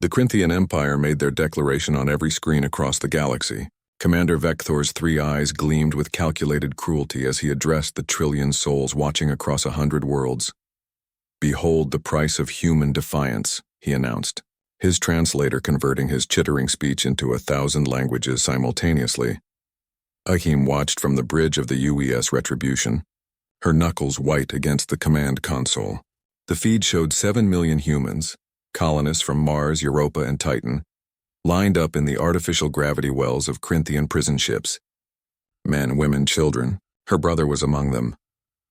The Corinthian Empire made their declaration on every screen across the galaxy. Commander Vector's 3 eyes gleamed with calculated cruelty as he addressed the trillion souls watching across 100 worlds. "Behold the price of human defiance," he announced, his translator converting his chittering speech into 1,000 languages simultaneously. Akim watched from the bridge of the UES Retribution, her knuckles white against the command console. The feed showed 7 million humans, colonists from Mars, Europa, and Titan, lined up in the artificial gravity wells of Corinthian prison ships. Men, women, children. Her brother was among them.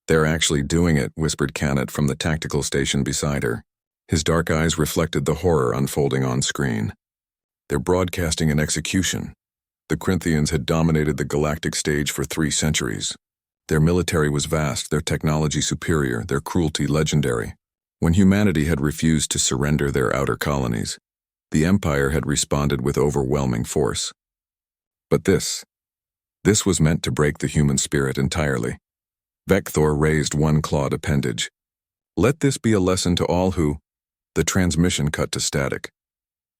"They're actually doing it," whispered Canet from the tactical station beside her. His dark eyes reflected the horror unfolding on screen. "They're broadcasting an execution." The Corinthians had dominated the galactic stage for 3 centuries. Their military was vast, their technology superior, their cruelty legendary. When humanity had refused to surrender their outer colonies, the Empire had responded with overwhelming force. But this was meant to break the human spirit entirely. Vector raised one clawed appendage. "Let this be a lesson to all who—" The transmission cut to static.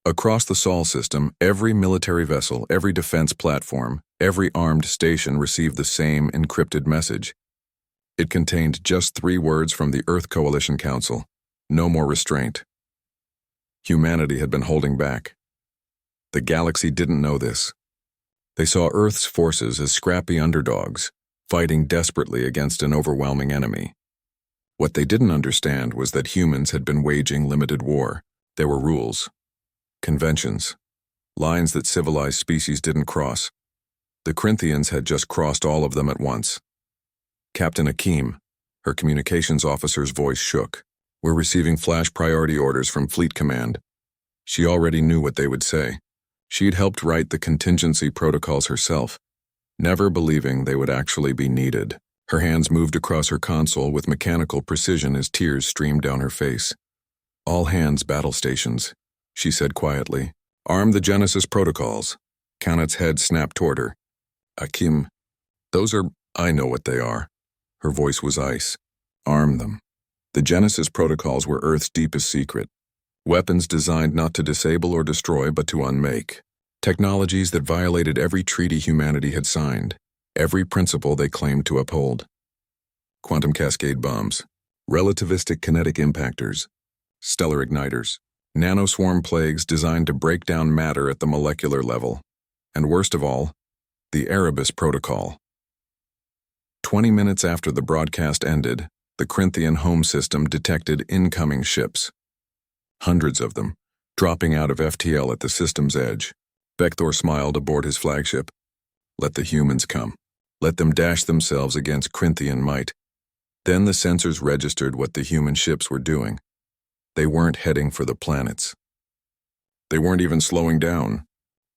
Across the Sol system, every military vessel, every defense platform, every armed station received the same encrypted message. It contained just 3 words from the Earth Coalition Council: no more restraint. Humanity had been holding back. The galaxy didn't know this. They saw Earth's forces as scrappy underdogs, fighting desperately against an overwhelming enemy. What they didn't understand was that humans had been waging limited war. There were rules, conventions, lines that civilized species didn't cross. The Corinthians had just crossed all of them at once. "Captain Akim," her communications officer's voice shook. "We're receiving flash priority orders from Fleet Command." She already knew what they would say. She'd helped write the contingency protocols herself, never believing they would actually be needed. Her hands moved across her console with mechanical precision as tears streamed down her face. "All hands battle stations," she said quietly. "Arm the Genesis protocols." Canet's head snapped toward her. "Akim, those are— I know what they are." Her voice was ice. "Arm them." The Genesis protocols were Earth's deepest secret. Weapons designed not to disable or destroy but to unmake. Technologies that violated every treaty humanity had signed, every principle they claimed to uphold. Quantum cascade bombs, relativistic kinetic impactors, stellar igniters, nanoswarm plagues designed to break down matter at the molecular level. And worst of all, the Erebus Protocol. 20 minutes after the broadcast ended, the Corinthian home system detected incoming ships. Hundreds of them, dropping out of FTL at the system's edge. Vector smiled aboard his flagship. Let the humans come. Let them dash themselves against Corinthian might. Then the sensors registered what the human ships were doing. They weren't heading for the planets. They weren't even slowing down.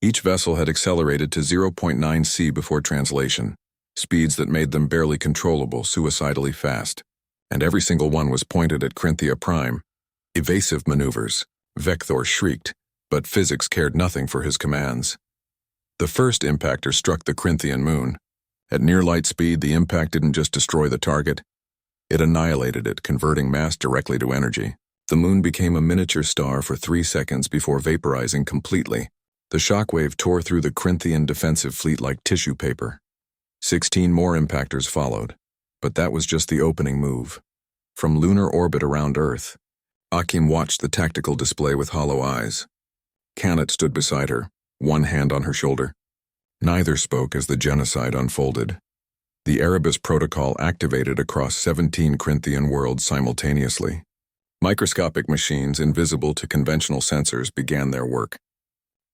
Each vessel had accelerated to 0.9 C before translation, speeds that made them barely controllable, suicidally fast. And every single one was pointed at Corinthia Prime. Evasive maneuvers, Vector shrieked, but physics cared nothing for his commands. The first impactor struck the Corinthian moon. At near light speed, the impact didn't just destroy the target. It annihilated it, converting mass directly to energy. The moon became a miniature star for 3 seconds before vaporizing completely. The shockwave tore through the Corinthian defensive fleet like tissue paper. 16 more impactors followed, but that was just the opening move. From lunar orbit around Earth, Akim watched the tactical display with hollow eyes. Canet stood beside her, one hand on her shoulder. Neither spoke as the genocide unfolded. The Erebus Protocol activated across 17 Corinthian worlds simultaneously. Microscopic machines invisible to conventional sensors began their work.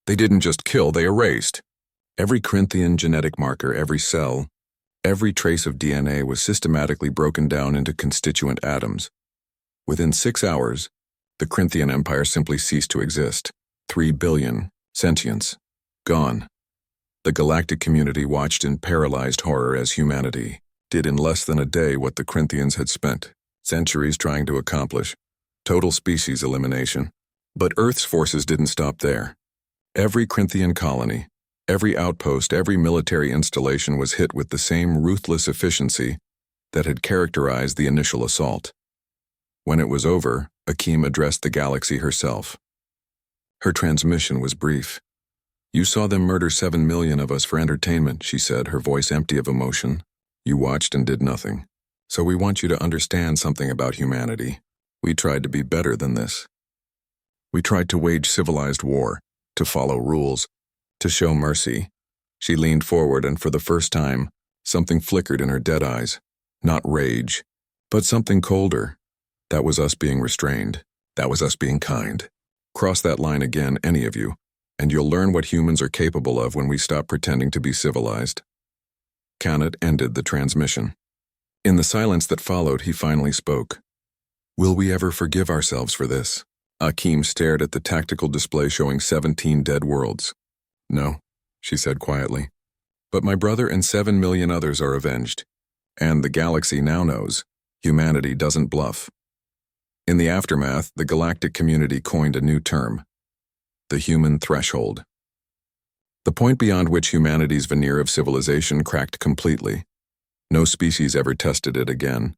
They didn't just kill, they erased. Every Corinthian genetic marker, every cell, every trace of DNA was systematically broken down into constituent atoms. Within 6 hours, the Corinthian Empire simply ceased to exist. 3 billion sentience. Gone. The galactic community watched in paralyzed horror as humanity did in less than a day what the Corinthians had spent centuries trying to accomplish: total species elimination. But Earth's forces didn't stop there. Every Corinthian colony, every outpost, every military installation was hit with the same ruthless efficiency that had characterized the initial assault. When it was over, Akim addressed the galaxy herself. Her transmission was brief. "You saw them murder 7 million of us for entertainment," she said, her voice empty of emotion. "You watched and did nothing. So we want you to understand something about humanity. We tried to be better than this. We tried to wage civilized war, to follow rules, to show mercy." She leaned forward, and for the first time, something flickered in her dead eyes. Not rage, but something colder. That was us being restrained. That was us being kind. Cross that line again, any of you, and you'll learn what humans are capable of when we stop pretending to be civilized. Canet ended the transmission. In the silence that followed, he finally spoke. "Will we ever forgive ourselves for this?" Akeem stared at the tactical display showing 17 dead worlds. "No," she said quietly. "But my brother and 7 million others are avenged. And the galaxy now knows humanity doesn't bluff." In the aftermath, the galactic community coined a new term: the human threshold. The point beyond which humanity's veneer of civilization cracked completely. No species ever tested it again.